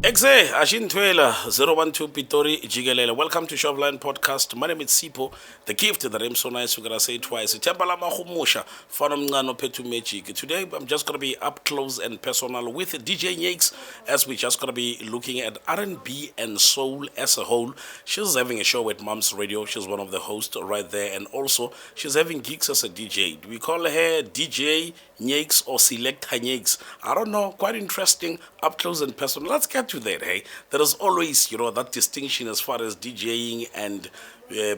Exe, Ashintwela, 012 Pitori, Jigelele. Welcome to Shoveline Podcast. My name is Sipo, the gift that I'm so nice, we're going to say it twice. Tempala Mahumusha, Fanam Ngano Petu Magic. Today, I'm just going to be up close and personal with DJ Nyiks, as we're just going to be looking at RNB and soul as a whole. She's having a show at Mom's Radio. She's one of the hosts right there. And also, she's having gigs as a DJ. Do we call her DJ Nyiks or Selector Nyiks? I don't know. Quite interesting, up close and personal. Let's get to that, hey? There is always, that distinction as far as DJing and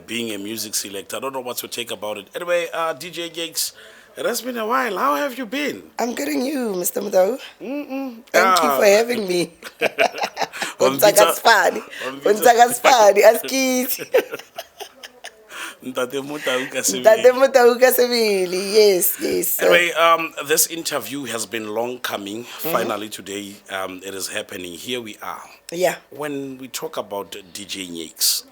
being a music selector. I don't know what's your take about it. Anyway, DJ Nyiks, it has been a while. How have you been? I'm getting you, Mr. Mudau. Thank you for having me. Untakaspani. Askiti. Ntate Mutauka Sevili. Yes. Anyway, this interview has been long coming. Finally, today, it is happening. Here we are. Yeah. When we talk about DJ Nyiks,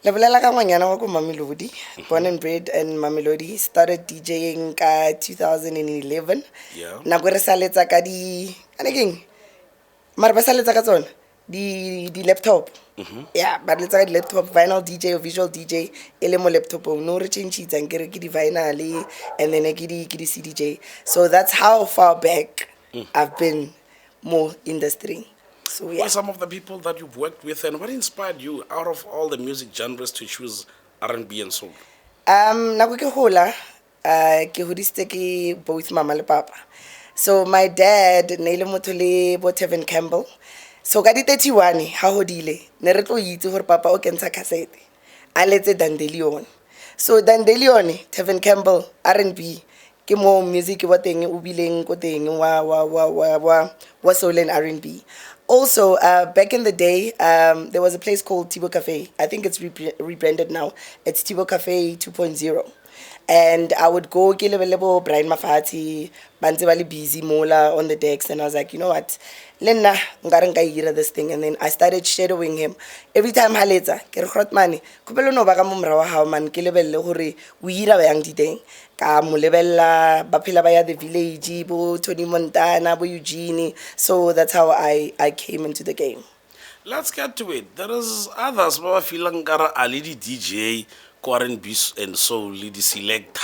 Labulela ka ngwanyana wa ko Mamelodi, born and bred in Mamelodi, started DJing ka 2011. Yeah. Nako re saletsa ka di anegeng. Mara ba saletsa ka tsona di laptop. Yeah, but let's say laptop vinyl DJ or visual DJ ele mo laptop no re change it and get the vinyl and then get the CDJ. So that's how far back I've been more industry. So Who yeah. are some of the people that you've worked with, and what inspired you out of all the music genres to choose R&B and soul? Nako ke hola ke hodiste ke both mama le papa. So my dad ne ile motho le bo Tevin Campbell. So ka di 31 ha hodile ne re tlo itse hore papa o kentsha cassette a letse Dandelion. So Dandelion Tevin Campbell R&B ke mo music wa teng o bileng ko teng wa soul and R&B. Also, back in the day, there was a place called Tibo Cafe. I think it's rebranded now. It's Tibo Cafe 2.0. And I would go ke lebelebo Brian Mafati, bantse ba le busy mola on the decks, and I was like, you know what? Lenna ngare nka ira this thing, and then I started shadowing him. Every time haletsa, ke re Grotmane, kopelo no ba ka mo mra wa hao man ke lebelle gore o ira ba yang diteng. Ka mo lebella ba phela ba ya the village, bo Tony Montana, bo Eugene. So that's how I came into the game. Let's get to it. There is others who are feeling a lady DJ, R&B and soul, lady selector.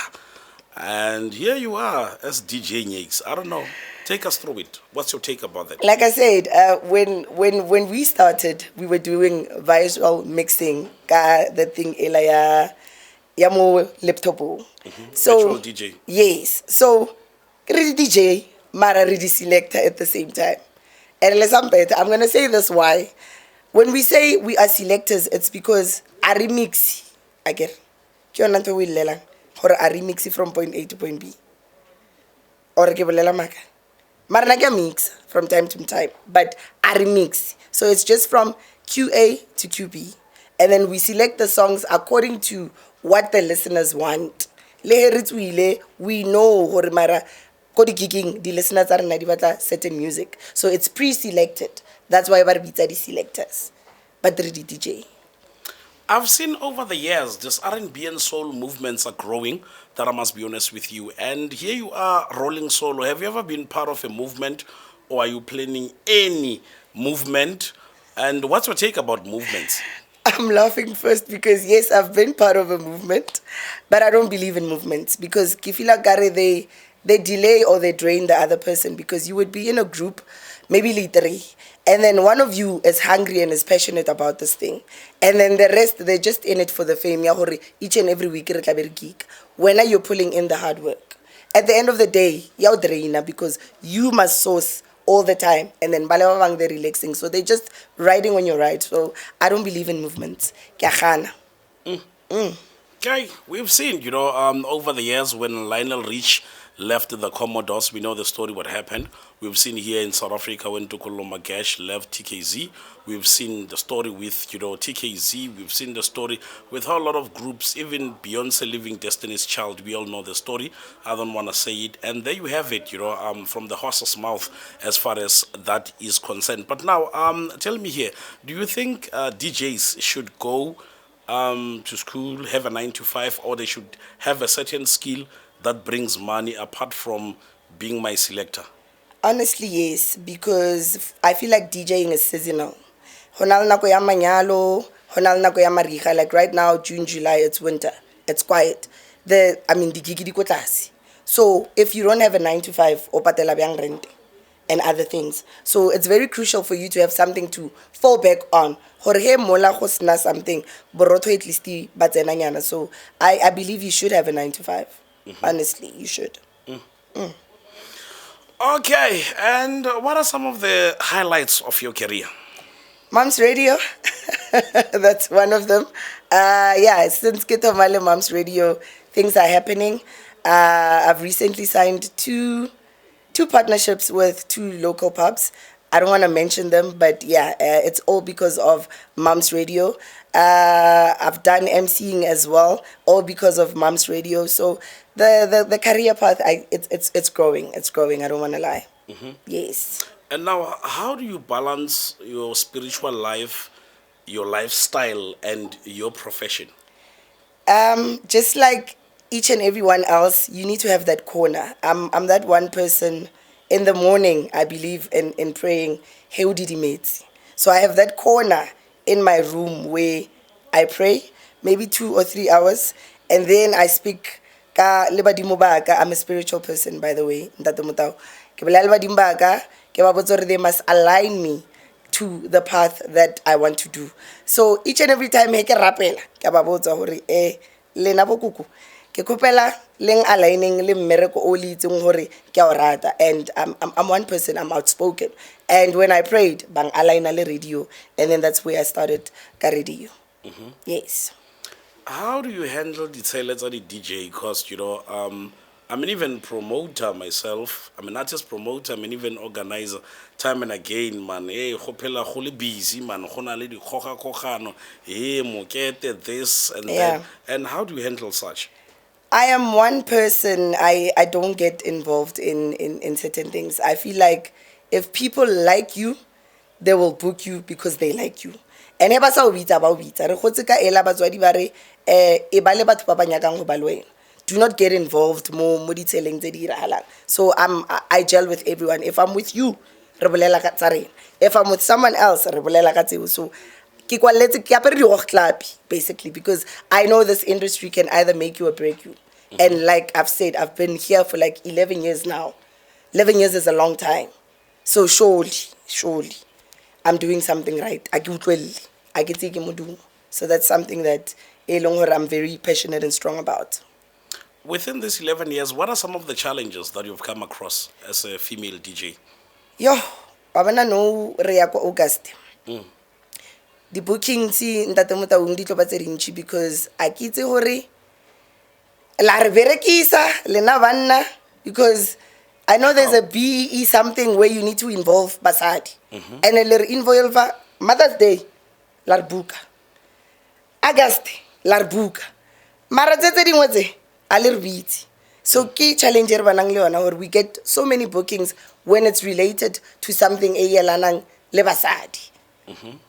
And here you are as DJ Nyiks. I don't know. Take us through it. What's your take about that? Like I said, when we started, we were doing visual mixing. The thing ya mo laptop. So Virtual DJ. yes, so ready DJ, mara ready selector at the same time. And I'm gonna say this why. When we say we are selectors, it's because I remix. I get. Or I remix from point A to point B. Or ke bolela maka. Mara na ke mix from time to time, but I remix. So it's just from QA to QB. And then we select the songs according to what the listeners want. We know hore mara ko di gigging the listeners are na di batla certain music. So it's pre-selected. That's why ba bitsa di selectors. But the DJ. I've seen over the years, this R&B and soul movements are growing, that I must be honest with you. And here you are rolling solo. Have you ever been part of a movement, or are you planning any movement? And what's your take about movements? I'm laughing first because yes, I've been part of a movement, but I don't believe in movements because kifila gare they delay or they drain the other person, because you would be in a group, maybe literally, and then one of you is hungry and is passionate about this thing, and then the rest they're just in it for the fame. Each and every week when are you pulling in the hard work? At the end of the day, you're drainer because you must source all the time, and then balawang they're relaxing, so they're just riding on your ride. So I don't believe in movements. Okay, we've seen, over the years when Lionel Rich left the Commodores, we know the story, what happened. We've seen here in South Africa when Tukolo Magash left TKZ. We've seen the story with, TKZ. We've seen the story with a lot of groups, even Beyonce leaving Destiny's Child. We all know the story. I don't want to say it. And there you have it, from the horse's mouth as far as that is concerned. But now, tell me here, do you think DJs should go to school, have a 9 to 5, or they should have a certain skill that brings money apart from being my selector? Honestly, yes, because I feel like DJing is seasonal. Honal nako ya manyalo, honal nako ya mariga. Like right now, June, July, it's winter. It's quiet. The gigi di ko tlase. So if you don't have a 9 to 5, o patela byang rent and other things. So it's very crucial for you to have something to fall back on. Hore he mola go sena something, borotho at least ba tsena nyana. So I believe you should have a 9 to 5. Honestly, you should. Okay, and what are some of the highlights of your career? Mom's Radio, that's one of them. Yeah, since Kito Male Mom's Radio, things are happening. I've recently signed two partnerships with 2 local pubs. I don't want to mention them, but yeah, it's all because of Mom's Radio. I've done MCing as well, all because of Mom's Radio. So the career path, it's growing. It's growing. I don't want to lie. Yes. And now, how do you balance your spiritual life, your lifestyle, and your profession? Just like each and everyone else, you need to have that corner. I'm that one person in the morning, I believe in praying, Heu Didi Metsi. So I have that corner in my room where I pray, maybe 2 or 3 hours, and then I speak. I'm a spiritual person, by the way. They must align me to the path that I want to do. So each and every time, ke kopela leng aligning le mmereko o le itseng hore ke a o rata, and I'm one person, I'm outspoken, and when I prayed bang align le radio, and then that's where I started ka radio. Yes. How do you handle the let's the DJ? Because I'm an even promoter myself. I'm an artist promoter. I'm an even organizer. Time and again, man. Hey, hopela hole busy, man. Hona le di koka kokano. Hey, mokete this and that. And how do you handle such? I am one person, I don't get involved in certain things. I feel like if people like you, they will book you because they like you. And eba sa o bitsa ba o bitsa. Re khotse ka ela batswadi ba re e ba le batho ba ba nyakang go ba le wena. Do not get involved mo ditsheleng tse di irahalang. So I gel with everyone. If I'm with you, re bolela ka tsa rena. If I'm with someone else, re bolela ka tseo. So ke kwaletse ke apere di basically, because I know this industry can either make you or break you. And like I've said, I've been here for like 11 years now. 11 years is a long time. So surely, I'm doing something right. So that's something that I'm very passionate and strong about. Within these 11 years, what are some of the challenges that you've come across as a female DJ? Yo, babana no re ya ko August. The bookings ntate Motaung di tlo ba tse dintsi because a kitse hore la re berekisa lena banna, because I know there's a BEE something where you need to involve basadi. And le re involve Mother's Day la buka. August la buka. Mara tse dingwe tse a le re bitse. So key challenge re banang le yona hore we get so many bookings when it's related to something e yelanang le basadi.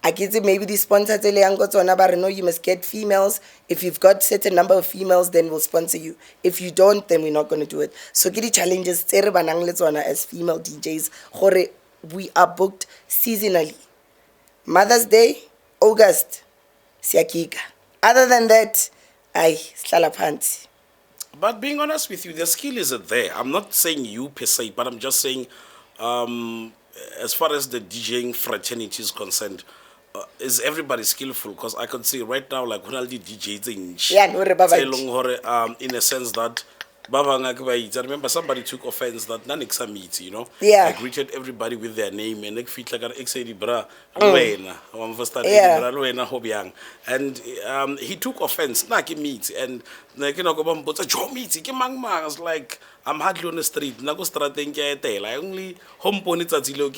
I get maybe the sponsor tell no, you must get females. If you've got certain number of females, then we'll sponsor you. If you don't, then we're not going to do it. So get the challenges as female DJs. We are booked seasonally. Mother's Day, August, siakika. Other than that, slala phansi. But being honest with you, the skill isn't there. I'm not saying you per se, but I'm just saying, as far as the DJing fraternity is concerned, is everybody skillful? Because I can see right now, like when I did DJs in a sense that I remember somebody took offense that Naniksa meets, I greeted everybody with their name and like fit like an bra and he took offense, Naki meets and like I was like, I'm hardly on the street. I only home pony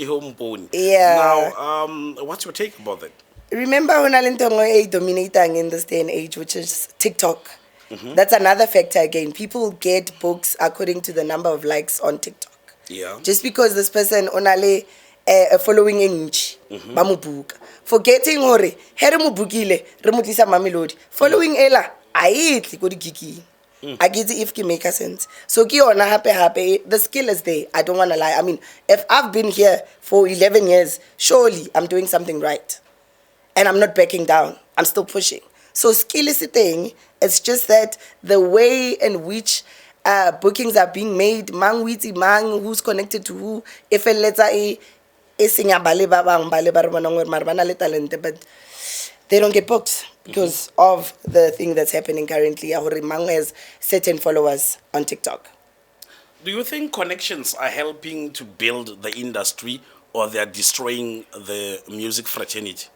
home pony. Now, what's your take about that? Remember when I dominating in this day and age, which is TikTok. That's another factor again. People get books according to the number of likes on TikTok. Yeah. Just because this person onale following inch, bamubuka. Forgetting hore, here mubukile, remutlisa Mamelodi. Following ela, aitli ko di gigi. I get if it make sense. So happy. The skill is there. I don't want to lie. I mean, if I've been here for 11 years, surely I'm doing something right. And I'm not backing down. I'm still pushing. So skill is a thing. It's just that the way in which bookings are being made, mang who's connected to who, if a letter but they don't get booked because of the thing that's happening currently. Mang has certain followers on TikTok. Do you think connections are helping to build the industry, or they are destroying the music fraternity?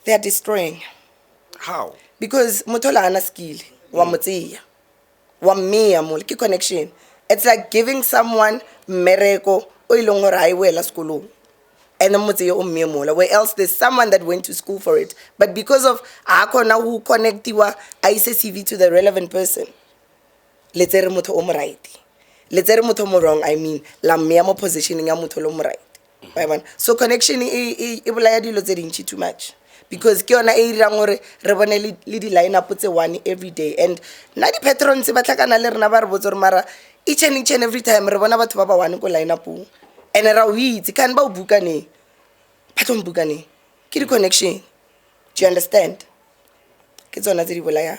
They are destroying. How? Because mutola ana skill wa motseya wa meya mo ke connection. It's like giving someone mereko o ilong hore ha e wela sekolong. And where else there's someone that went to school for it, but because of akona who connectiwa I say CV to the relevant person, let's say motho o mo right, let's say motho mo wrong, I mean la me mo positioning ya motho lo mo right. So connection e bolaya dilo tse dintsi too much, because ke yona e dirang gore re bone le di line up tse one every day, and na di patrons ba tlhakana le rena ba re botse mara each and every time re bona batho ba ba one ko line up. And ra itse kan ba o bukane patong bukane ke di connection. Do you understand? Ke tsona tse di bolaya.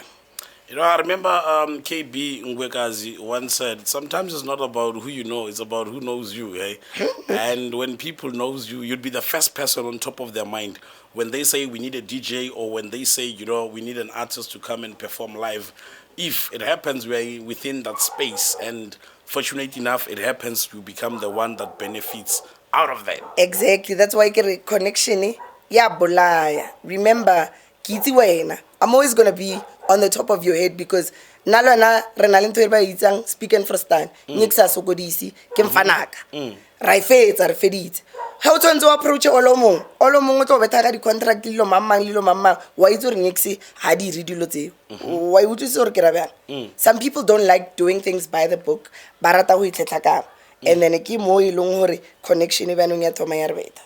You know, I remember KB Ngwekazi once said, sometimes it's not about who you know, it's about who knows you, hey? And when people knows you, you'd be the first person on top of their mind. When they say we need a DJ, or when they say, you know, we need an artist to come and perform live, if it happens we're within that space, and fortunate enough it happens, you become the one that benefits out of that. Exactly. That's why I connection ya bolaya. Remember, kitsi wena. I'm always gonna be on the top of your head, because nalona re na le ntho e ba itsang speak and frustan Nyiks a sokodisi ke mfanaka ra ifetsa re feditse ha o tsonzo approach olomong o tlo beta ka di contract le lo mamang wa itse re Nyiks ha di re dilo tseo wa utlwise gore ke ra bjang. Some people don't like doing things by the book, ba rata go itletla ka, and then ke mo e leng gore connection e banong ya thoma ya re beta.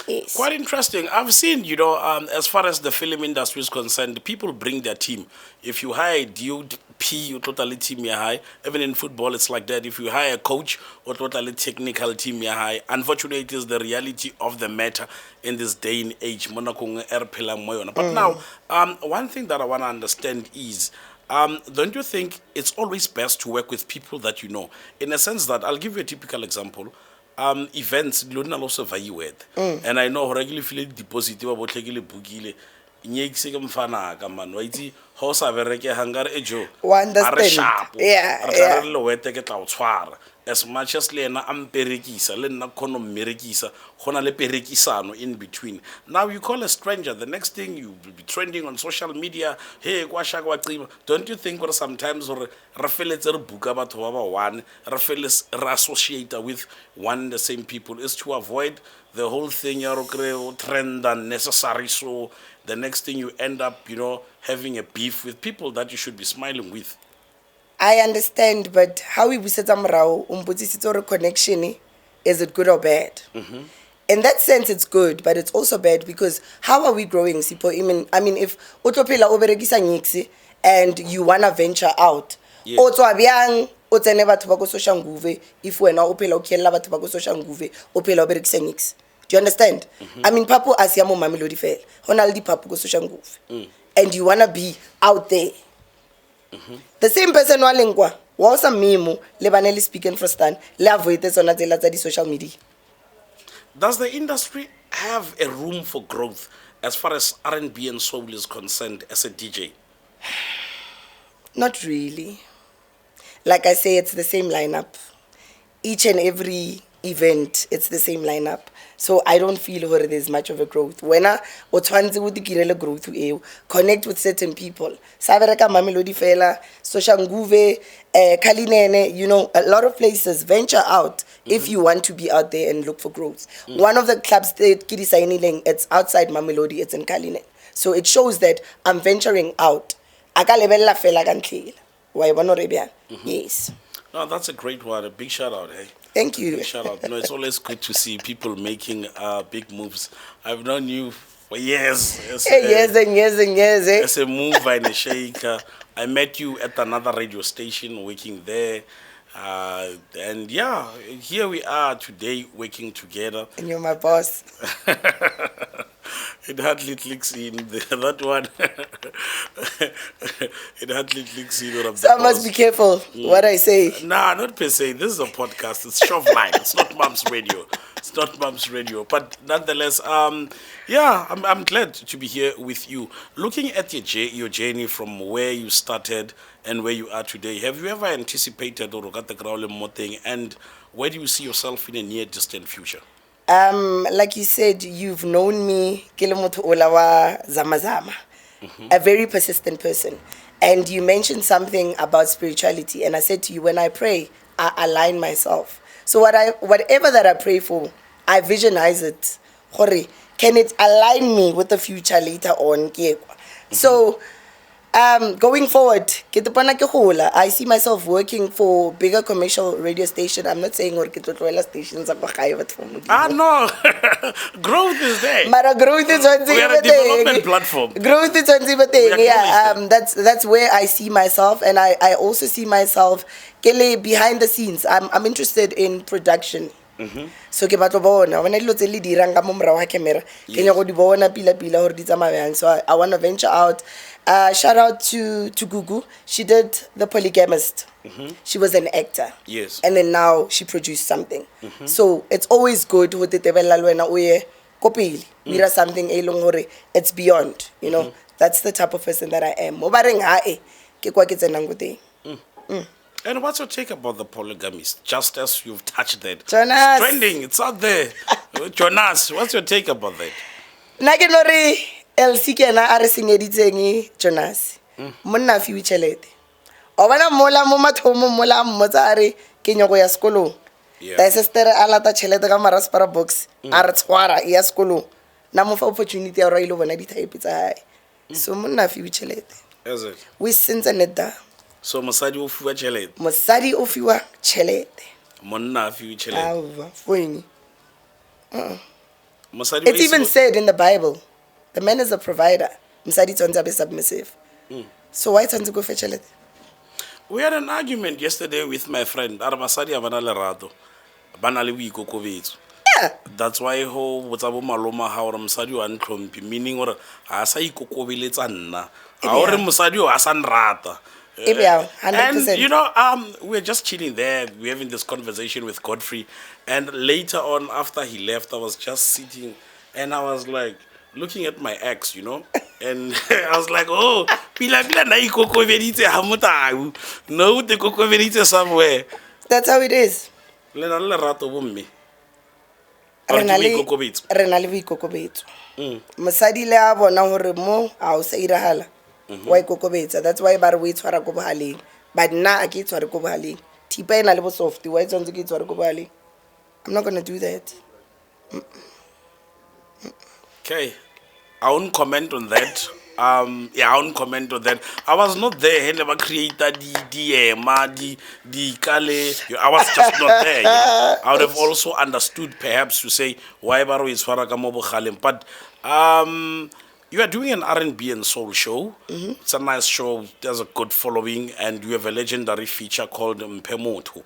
Yes. Quite interesting. I've seen, you know, as far as the film industry is concerned, people bring their team. If you hire a DOP, you totally team your high. Even in football, it's like that. If you hire a coach, or totally technical team your high. Unfortunately, it is the reality of the matter in this day and age. But now, one thing that I want to understand is, don't you think it's always best to work with people that you know? In a sense that, I'll give you a typical example. Events also value with, and I know regularly feel deposit wa botlekile bookile Nyiks ke mfana ka man wa itse ho sa bereke hangare ejo are sharp yeah re lo wete ke tla o tshwara, as much as le ena amperekisa le nna khono mmerekisa gona le perekisano in between. Now you call a stranger, the next thing you will be trending on social media, hey kwa shaka wa qiba. Don't you think or sometimes or re feletse re buka batho ba ba one re feletse re associate with one the same people, is to avoid the whole thing ya ro trend unnecessary, so the next thing you end up, you know, having a beef with people that you should be smiling with. I understand, but how we busetsa morao umbotsisitse connection, is it good or bad? In that sense, it's good, but it's also bad, because how are we growing, Sipo? I mean, if utlopela o berekisa Nyiks and you wanna venture out, o tswa byang o tsene batho ba go social nguve, if wena o phela o khella batho ba go social nguve o phela o berekisa Nyiks? Do you understand? I mean, papo asia mo Mamelodi fela hona le di papo go social nguve, and you wanna be out there. The same person wa lengwa wa sa memo le bana le speak and frustan le avoid tsona tsela tsa di social media. Does the industry have a room for growth as far as RNB and soul is concerned as a DJ? Not really. Like I say, it's the same lineup. Each and every event, it's the same lineup. So I don't feel where there's much of a growth. When I growth connect with certain people. Sabereka Mamelodi fela, Soshanguve, Kalinene, you know, a lot of places. Venture out if you want to be out there and look for growth. One of the clubs that Kirisainiling, it's outside Mamelodi, it's in Kalinene. So it shows that I'm venturing out. Akalebella fela kantlile. Yes. No, that's a great one. A big shout out, hey. Thank you. Big shout out. No, it's always good to see people making big moves. I've known you for years. Years and years and years, eh? As a mover and a shaker. I met you at another radio station working there. And yeah, here we are today working together. And you're my boss. It hardly clicks in that one. It hardly clicks in. So I must be careful what I say. Nah, not per se. This is a podcast. It's Shoveline. It's not Mom's Radio. It's not Mom's Radio. But nonetheless, yeah, I'm glad to be here with you. Looking at your journey from where you started and where you are today, have you ever anticipated or got the ground more thing? And where do you see yourself in a near distant future? Like you said, you've known me, Kilomoto Olawa Zamazama, a very persistent person. And you mentioned something about spirituality, and I said to you, when I pray, I align myself. So whatever that I pray for, I visualize it. Can it align me with the future later on? So going forward, I see myself working for bigger commercial radio station. I'm not saying stations. No, growth is there. But growth is one thing. We are a development platform. Growth is one thing. Yeah, that's where I see myself, and I also see myself behind the scenes. I'm interested in production. So ke batlo bona when I dilo tse le dirang ka mo mora wa camera ke nya go di bona pila hore di tsamaya. So I want to venture out. Shout out to Gugu. She did The Polygamist. She was an actor. Yes. And then now she produced something. So it's always good with the tebella wena oye kopili. Mira something e leng hore it's beyond, you know. That's the type of person that I am. Mo bareng hae ke kwa ke tsenang go teng. And what's your take about The Polygamist? Just as you've touched that. Jonas. It's trending. It's out there. Jonas, what's your take about that? Na ke no re LC ke na are singeditseng Jonas. Monna fi tšhelete. O bana mola mo mathomo mola mmotsa are ke nyago ya sekolo. Da sister ala ta tšhelete ka maraspara box. Are tshwara ya sekolo. Na mo fa opportunity ya ra ile bona di type tsa hae. So monna fi tšhelete. Is it? We since aneta. So mosadi o fiwa tšhelete. Mosadi o fiwa tšhelete. Monna a fiwa tšhelete. Ava foini. Mosadi It's even said in the Bible, the man is a provider. Mosadi tsantsa be submissive. So why tsantsa go for tšhelete? We had an argument yesterday with my friend. Are basadi a bana lerato. Bana le boikokobetso. Yeah. That's why ho botsa bo maloma ha ore mosadi wa ntlhomphi, meaning ore ha sa ikokobeletsa nna. Ha ore mosadi o a sa nrata. And you know, we're just chilling there. We're having this conversation with Godfrey, and later on, after he left, I was just sitting, and I was like looking at my ex, you know, and I was like, oh, pila na ikoko vedite hamutau, no te koko vedite somewhere. That's how it is. Le na le rato bomme. Renale boikokobetso. Mosadi le a bona hore mo a o sa irahala. Why kokobetsa? That's why ba re we tshwara go bohaleng. But nna a ke tshware go bohaleng. Thipa ena le bo soft. Why tsantse ke tshware go bohaleng? I'm not going to do that. Okay. I won't comment on that. Yeah, I won't comment on that. I was not there. I never created the kale. I was just not there. Yeah? I would have also understood perhaps to say why baro is faraka mo bohaleng. But you are doing an RNB and soul show. It's a nice show. There's a good following, and you have a legendary feature called Mpemoto.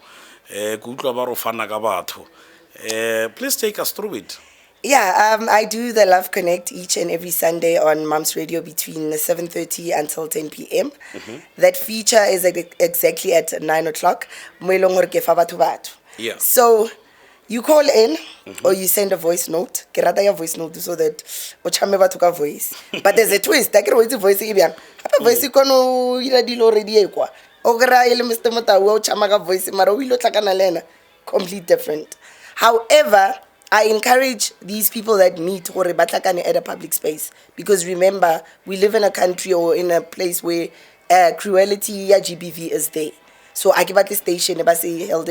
Please take us through it. Yeah, I do the Love Connect each and every Sunday on Mom's Radio between 7:30 until 10 p.m. That feature is exactly at 9 o'clock. Yeah. So you call in or you send a voice note. Ke rata ya voice note so that o chame batho ka voice. But there's a twist. I can wait voice e bjang. Hape voice kono ira dilo already e kwa. O kra ile Mr. Motau o chama ka voice mara o ile tlakana lena. Complete different. However, I encourage these people that meet gore batlakane at a public space, because remember, we live in a country or in a place where cruelty ya GBV is there. So I give at the station if I say held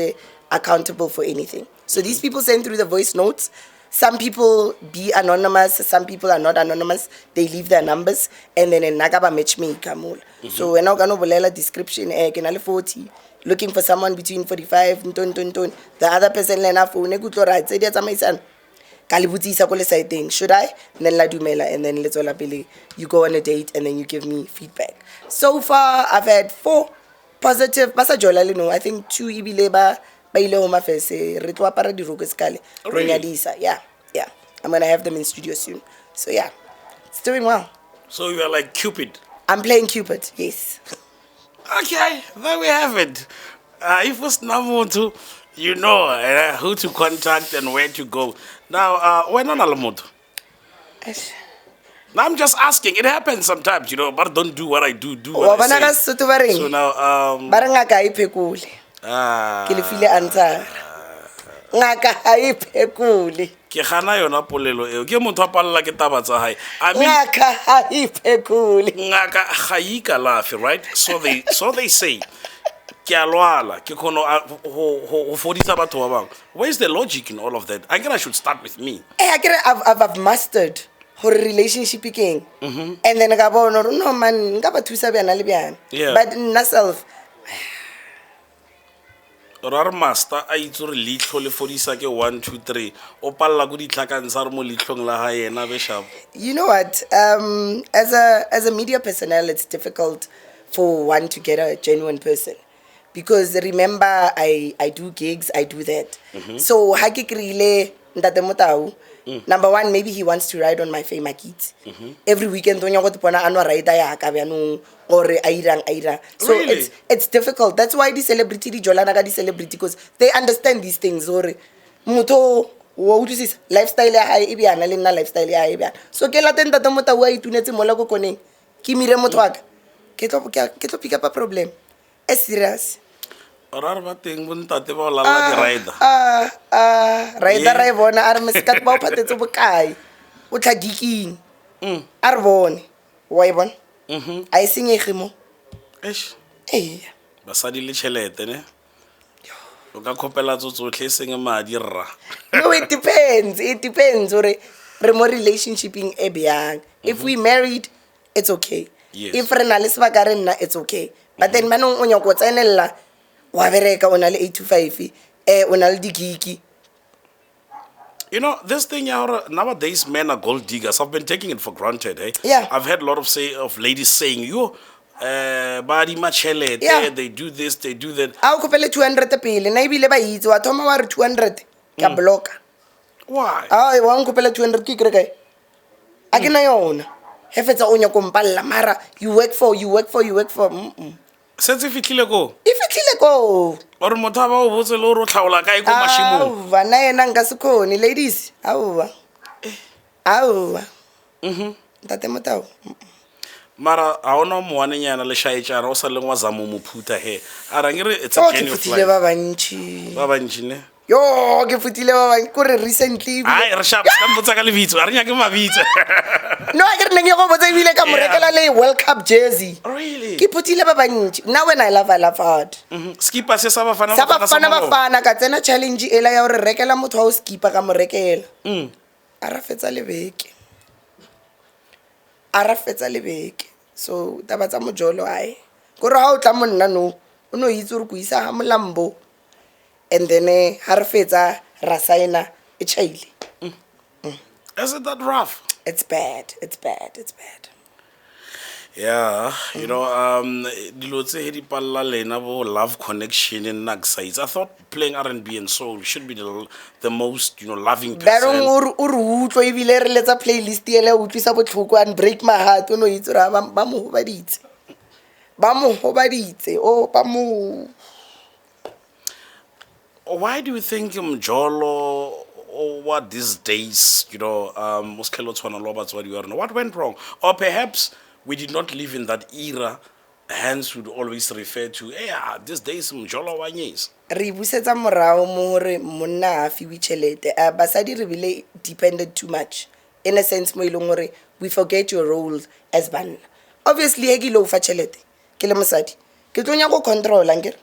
accountable for anything. So these people send through the voice notes. Some people be anonymous, some people are not anonymous. They leave their numbers and then nagaba matchmaker mole. So when I gonna bolela description kenale 40, looking for someone between 45 and ton. The other person lena phone go tlo right say dia tsamaisan. ka le botsisa ko le side should I? And then la dumela, and then let's all you go on a date, and then you give me feedback. So far, I've had 4 positive. Basa jola le no. I think 2 ibile ba ile home affairs. Re tlo apara di roko skale. Yeah. I'm gonna have them in studio soon. So yeah, it's doing well. So you are like Cupid. I'm playing Cupid. Yes. Okay, there we have it. If it's Namuntu, you know who to contact and where to go. Now, when on Alamoto? Now I'm just asking. It happens sometimes, but don't do what I do. Do what I say. So now, Barangaka ipekule. Kilifile answer. Ngaka haipekule. Ke gana yona polelo eo ke motho a palla ke taba tsa hae. I mean ngaka haipekule. Ngaka ga ikalafe, right? So they say. Ke a lwala ke khono ho fodisa batho ba bang. Where's the logic in all of that? I guess I should start with me. I've mastered her relationship again. And then I go no man nga ba thusa bana le bana. But myself Rar master a itse re litlo le fodisa ke 1 2 3 o palla go ditlhakantsha re mo litlong la ha yena be sharp. You know what, as a media personnel, it's difficult for one to get a genuine person, because remember I do gigs, I do that. So ha ke krile ntate Motau, number 1, maybe he wants to ride on my fame kids. Every weekend don't you go to pona anwa ride ya ka byanong or airang. So really? it's difficult. That's why the celebrity di jolana ka di celebrity, because they understand these things. Or motho wo utlwisisa lifestyle ya hae e bjana le nna lifestyle ya hae bjana. So ke lateng ntate Motau wa itunetse mola go koneng ke mire motho wa ka ke tlo pick up a problem e serious. Rar ba teng bontate ba la di rider. Rider ra bona a re meskat ba o phatetse bokae o tla geeking a re bone wa e bona a e senyege mo basadi le tšhelete ne o ka khopela tsotlhe seng madi rra. No, it depends or re mo relationshiping e bjang. If we married, it's okay. If re na le sebaka re nna, it's okay. But then manong o nyako tsenella wa bereka o na le 8 to 5 o na le digiki. This thing nowadays men are gold diggers. I've been taking it for granted, eh? Yeah. I've heard a lot of ladies saying, body machele, they do this, they do that. A o kopele 200 pele na ibile ba itse wa thoma wa re 200 ka block. Why? Wa nkopela 200 ke kre kae? A ke na yona. He fetsa o nyako mpalla mara you work for. Since if fitlile ko or motho ba o botse le ro tlhaola kae ko mashimong. Bana yena nka se khone ladies. Ntate Motau. Mara a ona moanenyana le shaetjana o sa leng wa zamo mo phuta he. Arangire it's a genuine flight. Ba bantshi ne. Yo ke futile ba bang ko re recently. Ai re sharp ska mbotsa ka lebitso a re nya ke mabitso. No I get neng go botsa ibile ka morekela le World Cup jersey. Really? Ke putile ba bantshi. Now when I love hard. Skipper se sa bafana bafana ka tsena challenge ela ya hore rekela motho wa o skipper ka morekela. A ra fetsa lebeke. So taba tsa mojolo ai go re ha o tla monna no o no itse re go isa ha molambo. And then ha re fetsa ra signa e chaile. Is it that rough? It's bad. Yeah, dilo tse di palla lena bo love connection in Nyiks. I thought playing RNB and soul should be the most, loving person. Barong o re utlo ibile re letsa playlist ele o utlwisa botlhoko and break my heart o no itse ra ba mo hobaditse. Why do you think Mjolo or what these days, what went wrong? Or perhaps we did not live in that era, hence would always refer to, these days Mjolo wa nyes. Re busetsa morao mo hore monna a fiwe tšhelete. Basadi re bile depended too much. In a sense mo ileng hore we forget your role as banna. Obviously he ke lo fa tšhelete ke le mosadi ke tlo nya go control angere.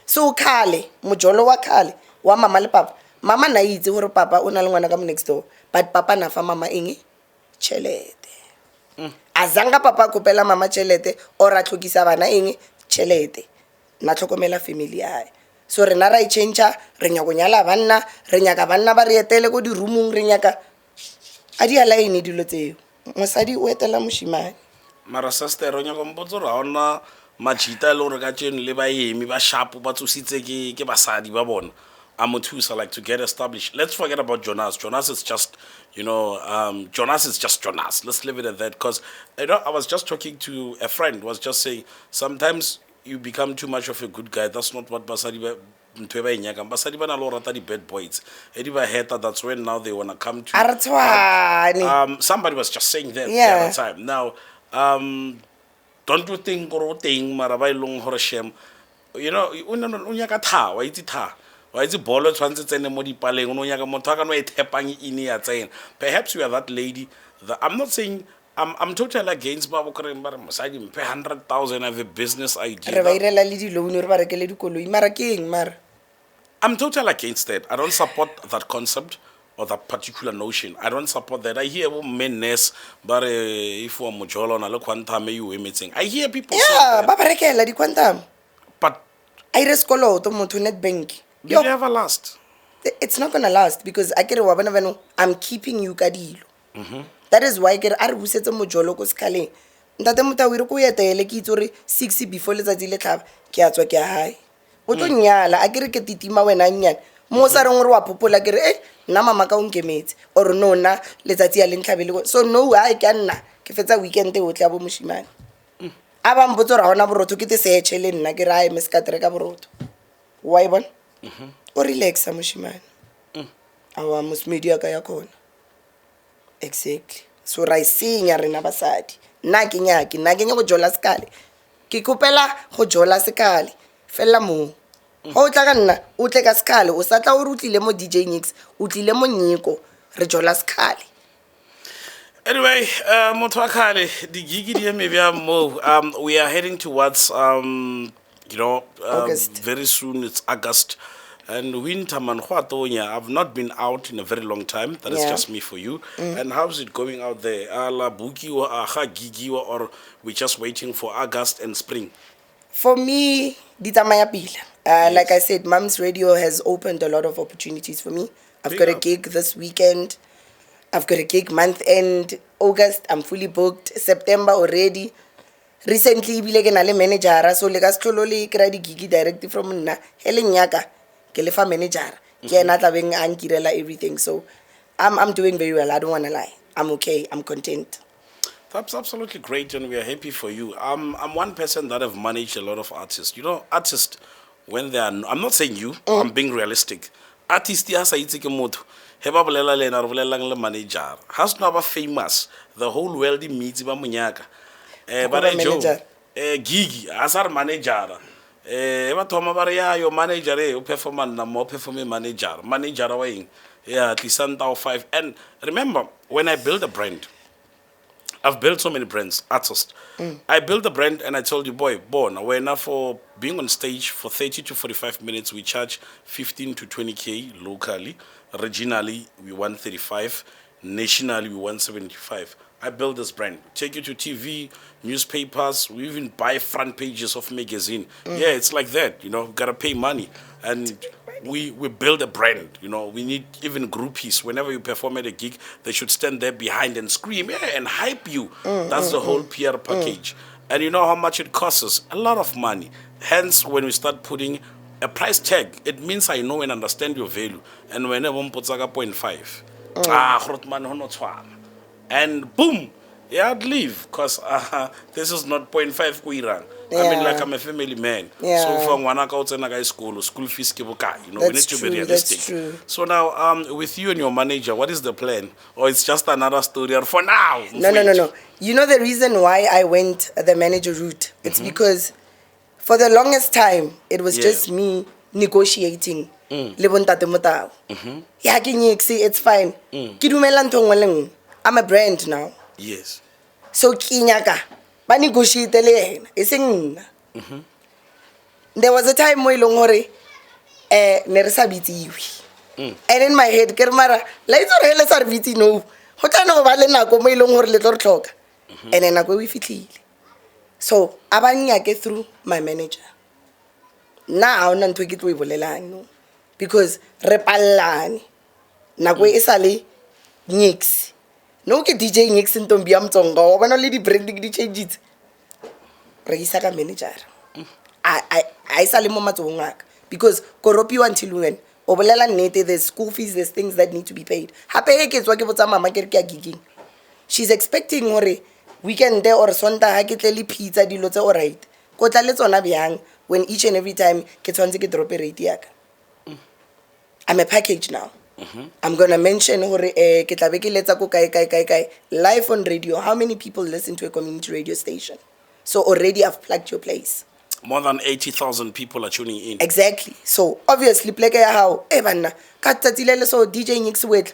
So khale mojolo wa khale wa mama le papa, mama na itse hore papa o na le ngwana ka mo next door, but papa na fa mama eng tšhelete. Azanga papa kopela mama tšhelete or a tlhokisa bana eng tšhelete na tlhokomela family ya. So rena ra change re nya go nyala banna, re nya ka banna ba re etele go di roomong, re nya ka a di alaene dilo tseo mosadi o etela moshimane mara sister o nyaka mpotso ra ona machita le gore ka tseno le baemi ba shapo ba tsositse ke basadi ba bona amothusa like to get established. Let's forget about Jonas. Jonas is just, Jonas is just Jonas. Let's leave it at that. Because I was just talking to a friend, was just saying, sometimes you become too much of a good guy. That's not what Basadi Basadi ba na lo rata di bad boys. That's when now they want to come to. Somebody was just saying that the other time. Now, don't you think thing marabai long horoshem? You know, unyaka tha, wa itse tha. Why is it bolo tshwantse tsene mo dipaleng o no nyaka motho ka no e thepang ini ya tsena? Perhaps you are that lady that I'm not saying I'm totally against ba bo kreng ba re mosadi mpe 100,000 have a business idea. Re ba irela le di loan re ba rekele dikoloi mara keng mara I'm totally against that. I don't support that concept or that particular notion. I don't support that. I hear mennes but if o mojolo na le quantum e you emitting. I hear people say yeah ba rekela di quantum but I riskolo to motho net bank. Will it ever last? It's not gonna last because I'm keeping you kadilo. That is why I busetse mojolo ko skaleng. Ntate motawire ko yetele ke itsore 6 before letsatsi le tlhaba ke a tswa ke a hae. O tlo nyala a ke titima wena nyane. Mo sa reng re wa popola ke re nna mama ka o nkemetse or no na letsatsi ya lentlhabele so no I can nna ke fetsa weekend e otle a bo moshimane. Aba mbotso ra hona borotho ke te seche le nna ke ra e meskatere ka borotho. Why bon? O relax moshimane awa musmedia ka ya khona exactly so ra isinya rena basadi nna ke nyake go jola sekale ke kopela go jola sekale fela mo ho tla ka nna o tle ka sekale o sa tla o rutlile mo DJ Nyiks o tlile mo nyiko re jola sekale. Anyway, motho akale di gigi di eme bya mo we are heading towards very soon it's August and winter man I've not been out in a very long time. That is just me for you. And how's it going out there? La buki or aha gigi or we just waiting for August and spring? For me, di tsamaya pila. Like I said, Mom's Radio has opened a lot of opportunities for me. I've got a gig this weekend. I've got a gig month end. August, I'm fully booked. September already. Recently bile ke na le manager so le ka stlolole ke ra di gigi direct from nna hele nyaka ke le fa manager ke ena tla beng a nkirela everything so I'm doing very well. I don't want to lie. I'm okay. I'm content. That's absolutely great and we are happy for you. I'm one person that have managed a lot of artists. You know, artists when they are I'm not saying you, I'm being realistic. Artists ya sa itse ke motho he ba bolela le na re bolelang le manager. Has no ba famous. The whole world meets ba monyaka. But gigi as our manager ba thoma ba re ya your manager o performance na mo performing manager wa eng Tlisanta 5 and remember when I build a brand I've built so many brands artists I built a brand and I told you boy born when for being on stage for 30 to 45 minutes we charge 15 to 20k locally regionally we want 35 nationally we want 75 I built this brand. Take you to TV, newspapers. We even buy front pages of magazine. Yeah, it's like that. You know, gotta pay money, and we build a brand. You know, we need even groupies. Whenever you perform at a gig, they should stand there behind and scream, yeah, and hype you. That's the whole PR package. And you know how much it costs us? A lot of money. Hence, when we start putting a price tag, it means I know and understand your value. And whenever one puts like a 0.5, and boom, yeah, I'd leave because this is not 0.5 kuirang. I mean, like I'm a family man. So from one account school fees kibuka. You know, we need to be realistic. That's true. So now, with you and your manager, what is the plan? Or it's just another story for now? No. You know the reason why I went the manager route? It's because for the longest time, it was just me negotiating. Le bontate motao. Ya ke Nyiks, it's fine. Ke dumela ntho nngwe le nngwe. I'm a brand now. Yes. So kinyaka ba negotiate le yena e seng nna. There was a time mo ilong hore ne re sa bitsiwe. And in my head ke re mara la itse re hele sa re bitsi no. Ho tla no ba le nako mo ilong hore le tlo re tlhoka. And nako we fitlhile. So abanyake through my manager. Now nna ntwe ke tlo e bolelang no because re pallane nako e sa le Nyiks no ke DJ Nyiks ntombi ya Mtsonga wa bona le di branding di changes re isa ka manager I sa le mo matsong aka because koropiwa until when o bolela nnete there's school fees there's things that need to be paid hape ke tswa ke botsa mama ke re ke a gigging she's expecting hore weekend or Sontaga ke tle le pizza dilo tse alright ko tla le tsona byang when each and every time ke tshwantse ke drop rate yaka I'm a package now I'm gonna mention hore ke tla be ke letsa ko kai live on radio how many people listen to a community radio station so already I've plugged your place. More than 80,000 people are tuning in. Exactly. So obviously pleke ya hao banna ka tsatsi le so DJ Nyiks wetla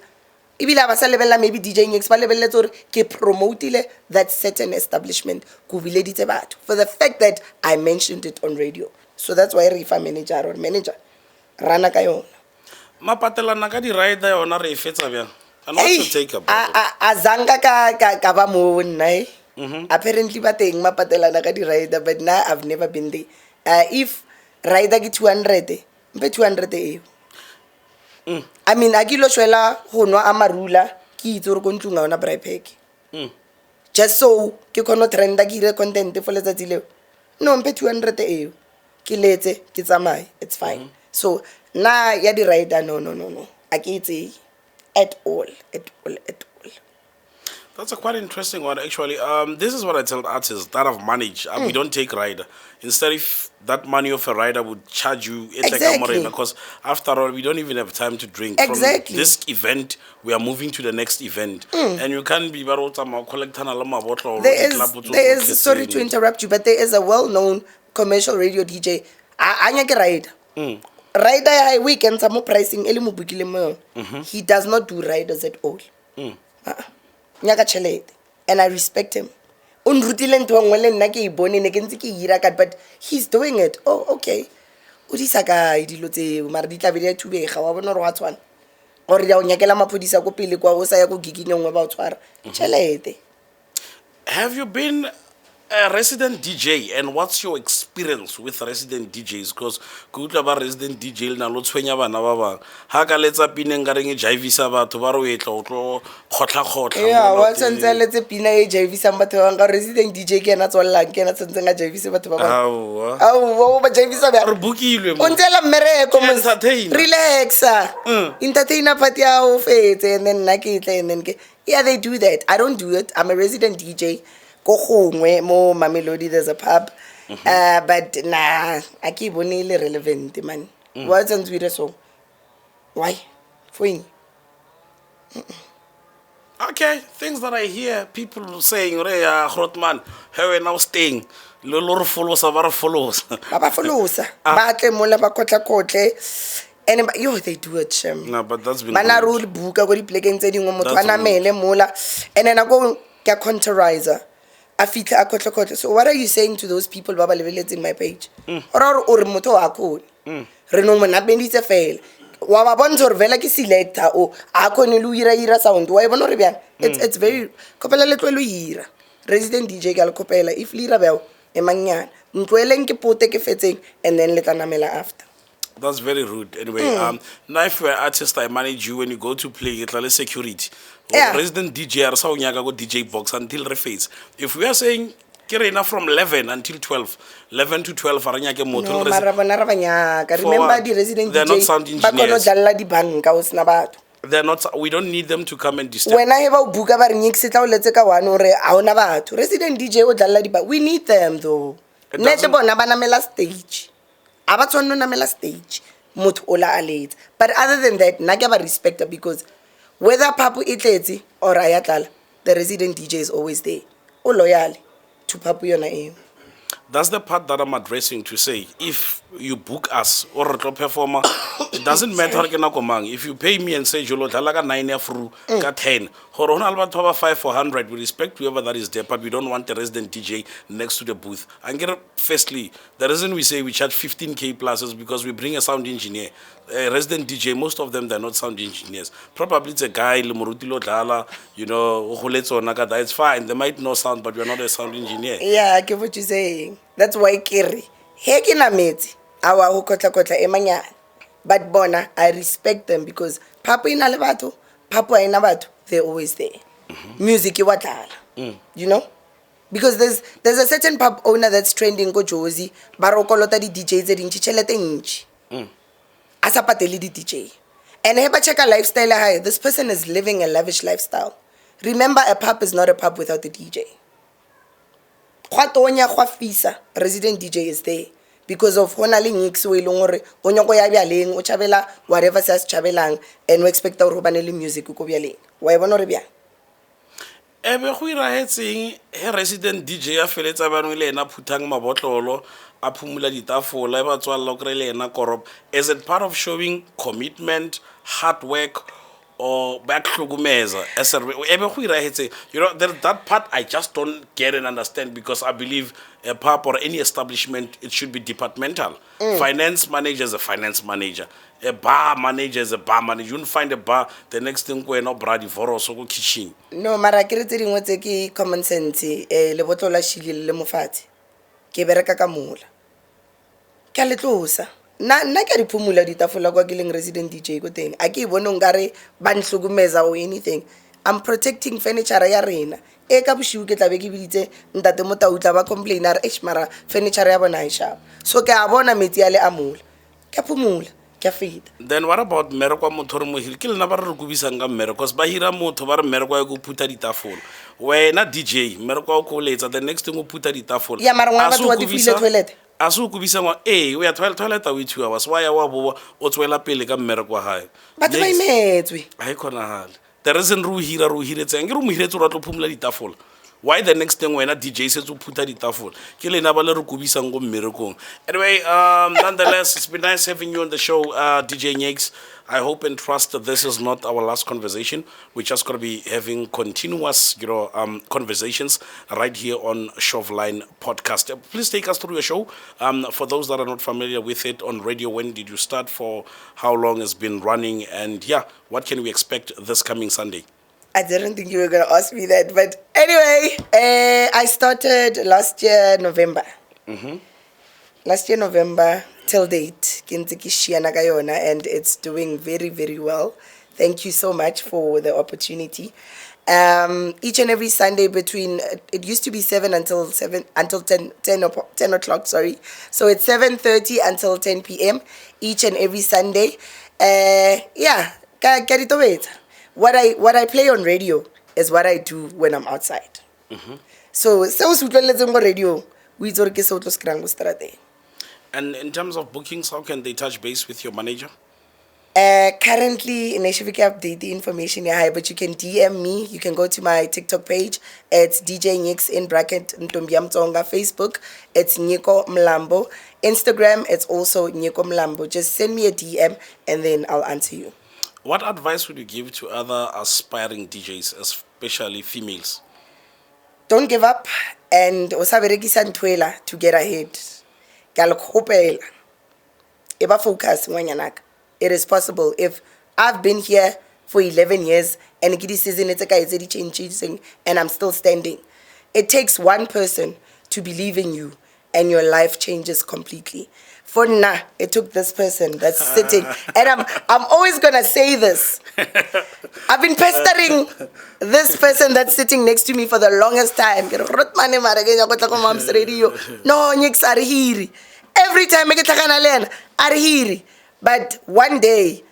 ibile ba sa lebella maybe DJ Nyiks ba lebelletse hore ke promoteile that certain establishment ku bileditse batho for the fact that I mentioned it on radio. So that's why re fa manager or manager rana ka yona mapatelana ka di rider yona re fetsa bya and what to take about azanga ka ba mo nna apparently ba teng mapatelana ka di rider but now I've never been there if rider ke 200 mpe 200 e I mean a kilo shwela go nwa amarula ke itse re go ntlunga ona braai pack just so ke kono trenda ke ire content for letsatsi leo no mpe 200 e ke letse ke tsamaye it's fine so na ya di rider no a ke itse at all. That's a quite interesting one, actually. This is what I tell artists that have managed. We don't take rider. Instead, if that money of a rider would charge you, exactly. Because after all, we don't even have time to drink. Exactly. From this event, we are moving to the next event. And you can't be collecting a bottle. There is, sorry to interrupt you, but there is a well-known commercial radio DJ. Anya ke rider. Rider weekends are more pricing. He does not do riders at all. And I respect him. But he's doing it. Oh, okay. Or have you been a resident DJ, and what's your experience with resident DJs? Because good about resident DJ na lo tshwenya bana ba bang ha ka letsa pineng ka reng e jivisa batho ba re etla o tlo khotla yeah what's let's pina e jivisa batho ba nga resident DJ ke na tswallang ke na tsentse nga jivisa batho ba bang awu ba jivisa ba re bookilwe mo ntela mmereko mo relaxa entertainer party ya o fetse and then na ke itle and then yeah they do that. I don't do it. I'm a resident DJ. Mo Mamelodi there's a pub but nah I keep only relevant man what's on Twitter so why for you okay things that I hear people saying Grotman how we now staying lo follows ba follows ba tle mola ba kotle and yo they do it no but that's been mana rule buka go di plekeng tse dingwe motho ana mele mola and then I go ke counterizer so what are you saying to those people ba lebeletseng my page or motho wa khone re no mona benditse fela wa ba bontsha re vela ke selector o a khone lu ira sound wa bona re bjang it's very kopela le tlwelo ira resident DJ ka le kopela if lira ba e manyana ntweleng ke pote ke fetseng and then le tlanamela after. That's very rude. Anyway, now if you're an artist, I manage you when you go to play, it's like security. Yeah. Resident DJ, or so go DJ box until reface. If we are saying Kirena from 11 until 12, 11 to 12, Aranyake motor. No, remember the resident they're DJ. Not sound engineers. They're not. We don't need them to come and disturb. When I have a book about Nyiks, let's take one or resident DJ or Daladi, we need them though. Netabo Nabanamela stage. Abatsono namela stage motho ola alete but other than that na ke ba respecta because whether Papu itletse or ayatlala the resident DJ is always there o loyal to Papu yona e. That's the part that I'm addressing to say if you book us or a performer it doesn't matter if you pay me and say jolo dala ka 9 ya through ka 10 hore hona le batho ba 5 for 100 we respect whoever that is there but we don't want the resident DJ next to the booth. And firstly the reason we say we charge 15k plus is because we bring a sound engineer. A resident DJ, most of them they're not sound engineers. Probably it's a guy Muruti lo dala, it's fine. They might know sound but we're not a sound engineer. Yeah, I get what you're saying. That's why Kiri hekina meti awa ho kotla emanyana but bona I respect them because Papu ina le batho Papu ina batho they're always there. music iwadlala. You know, because there's a certain pub owner that's trending go Jozi barokolota di DJs edinchi chelete nchi asa pateli di DJ, and heba check a lifestyle high. This person is living a lavish lifestyle. Remember, a pub is not a pub without the DJ. Khwatonya khwafisa resident DJ is there because of honali Nyiks we longore onyoko ya byaleng o chabela whatever says chabelang, and we expect to robanele music ko byaleng wa e bona re bya ebe go irahetseng he resident DJ a feletsa bano le ena phutang mabotlolo a phumula ditafola e ba tswalla o krele ena korop. Is it part of showing commitment, hard work, or backhlugumeza? Ebe go irahetseng, you know, that part I just don't get and understand, because I believe a pub or any establishment, it should be departmental. Finance manager is a finance manager. A bar manager is a bar manager. You don't find a bar, the next thing we're not brady for us or kitchen. no mara ke re tsering o tseke common sense le botlola shili le mofati ke bereka ka mola ke le tlosa na ke re phumula ditafola kwa ke leng resident DJ go teng a ke bone ngare ba nhlugumeza or anything. I'm protecting furniture ya rena e ka bushiu ke tlabe ke biditse ntate mota utla ba complain are mara furniture ya bona isha, so ke a bona metsi ya le amola ke phumula ke feta. Then what about mereko motho re mo hiri ke lena ba re kubisang ka mereko, because ba hira motho ba re mereko ya go putha ditafola wena DJ mereko go letsa the next thing go putha ditafola ya mara ngwa batho wa tifile toilet a se o kubisa ngwa we ya toilet we 2 hours wa ya wa bo o tswela pele ka mereko wa hae batho ba imetswe a ikonagale. The reason ru hiretseng ke ru mo hiretse ra tlo phumula ditafola. Why the next thing when a DJ says to put a ditafola ke lena ba le re kubisang go mmerekong. Anyway, nonetheless, it's been nice having you on the show, DJ Nyiks. I hope and trust that this is not our last conversation. We're just going to be having continuous, conversations right here on Shoveline Podcast. Please take us through your show. For those that are not familiar with it on radio, when did you start? For how long it's been running? And yeah, what can we expect this coming Sunday? I didn't think you were going to ask me that, but anyway, I started last year November. Last year November till date, and it's doing very, very well. Thank you so much for the opportunity. Each and every Sunday between it used to be 7 until 10 o'clock. Sorry, so it's 7:30 until 10 p.m. each and every Sunday. Yeah, what I play on radio is what I do when I'm outside. So radio we And in terms of bookings, how can they touch base with your manager? Currently, in update the information here, but you can DM me. You can go to my TikTok page. It's DJ Nyiks in bracket Ntombiam Tonga. Facebook, it's Nyiko Mlambo. Instagram, it's also Nyiko Mlambo. Just send me a DM and then I'll answer you. What advice would you give to other aspiring DJs, especially females? Don't give up and osaberekisa ntwela to get ahead. Galokopela. Eba focus ngwanyanaka. It is possible. If I've been here for 11 years and and I'm still standing, it takes one person to believe in you and your life changes completely. For now, it took this person that's sitting, and I'm always gonna say this. I've been pestering this person that's sitting next to me for the longest time. No, Nyiks are here. Every time I get are here. But one day,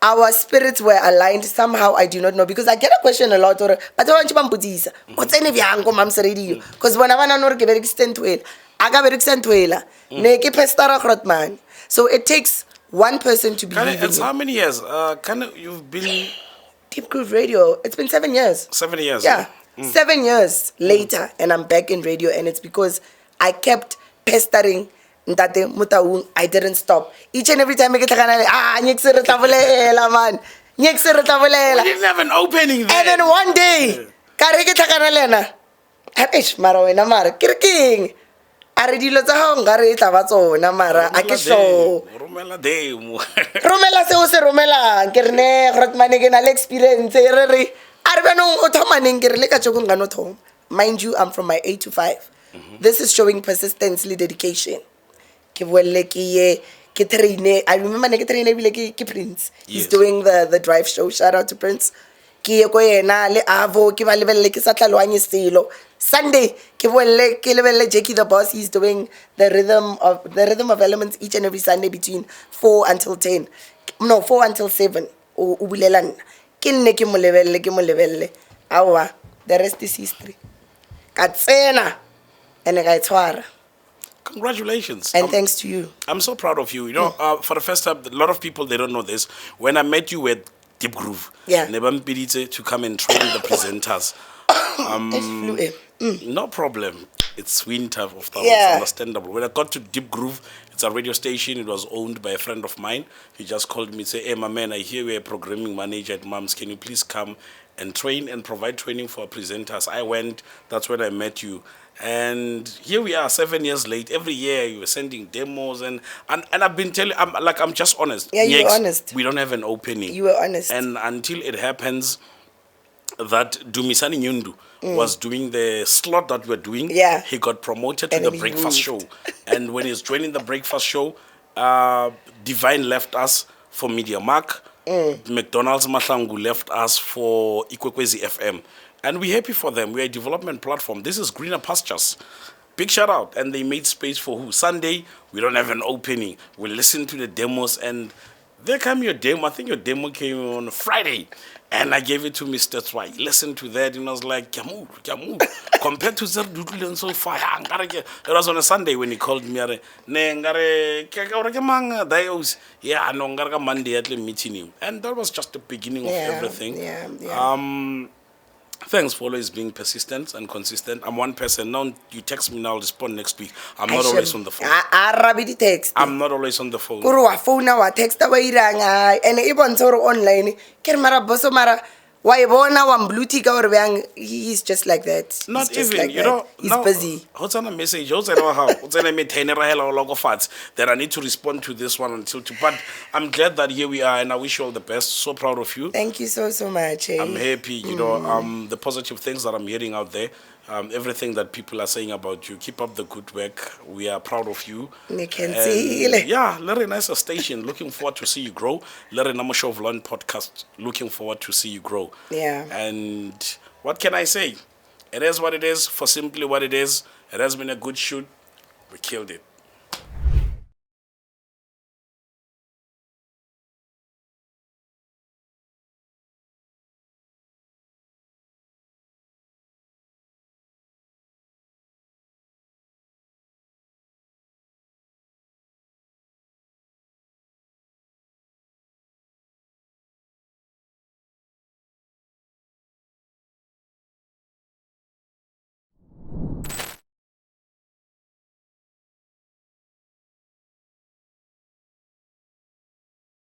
our spirits were aligned. Somehow, I do not know. Because I get a question a lot. But I want to what's any of mom's radio? Because when I want to extend to it, I got extend to it. So it takes one person to believe in you. How many years? You've been... Deep Groove Radio. It's been 7 years. 7 years? Yeah. 7 years later, and I'm back in radio. And it's because I kept pestering Ntate Mutaung. I didn't stop. Each and every time I get Nyiks man. Nyiks We didn't have an opening there. And then one day, Kareke Takanalena. Harish Marawena Mar. Kirking. Aridilo Tahong Gari Tavazo Namara. Akisho. Romela de Romela se Romela. Kirne Rotmanigan experience. Arbano Otomaning Kirleka Chokungano home. Mind you, I'm from my 8 to 5. This is showing persistence, dedication. I remember Prince. He's doing the drive show. Shout out to Prince. ke ye ko yena le Avo ke ba lebelle ke sa tlhaloganye selo. Sunday ke lebelle Jackie the Boss, he's doing the rhythm of elements each and every Sunday between 4 until 10. No, 4 until 7. O bulela nna. Ke nne ke mo lebelle. Awa, the rest is history. Ka tsena ene ka e tshwara. Congratulations. And thanks to you. I'm so proud of you. You know, for the first time, a lot of people, they don't know this. When I met you with Deep Groove, Yeah. to come and train the presenters. It flew in. No problem. It's winter, of course. Yeah. It's understandable. When I got to Deep Groove, it's a radio station. It was owned by a friend of mine. He just called me and said, "Hey, my man, I hear you're a programming manager at Mums. Can you please come and train and provide training for presenters?" I went. That's when I met you. And here we are 7 years late. Every year you were sending demos and I've been telling, I'm just honest. Yeah, you were Nyiks, honest. we don't have an opening. You were honest. And until it happens that Dumisani Nyundu was doing the slot that we're doing, Yeah. he got promoted to And the then he breakfast moved. show. And when he's joining the breakfast show, Divine left us for Media Mark. McDonald's Mahlangu left us for Ikwekwezi FM. And we're happy for them. We're a development platform. This is greener pastures. Big shout out. And they made space for who? Sunday, we don't have an opening. We listen to the demos and there came your demo. I think your demo came on Friday. And I gave it to Mr. Twy. Listen to that, and I was like, Kamu. Compared to Zerdudul and so far, it was on a Sunday when he called me. Yeah, no, Monday at meeting him. And that was just the beginning of everything. Yeah. Thanks for always being persistent and consistent. I'm one person. Now you text me now, I'll respond next week. I'm not always on the phone. Arabi di text. I'm not always on the phone. Kuru wa phone wa text wa iranga ene e bontsha gore online ke re mara boso mara wa e bona wa mbluti ka gore bang he's just like that. Not He's just even, like you that. know. He's busy. What's on a message? What's on how? What's on a that I need to respond to this one until to. But I'm glad that here we are, and I wish you all the best. So proud of you. Thank you so much. I'm happy, you know, the positive things that I'm hearing out there, everything that people are saying about you. Keep up the good work. We are proud of you. You can see. Yeah, Larry Nice Station. Looking forward to see you grow. Larry Namo Shoveline Podcast. Looking forward to see you grow. Yeah. And what can I say? It is what it is, for simply what it is. It has been a good shoot. We killed it.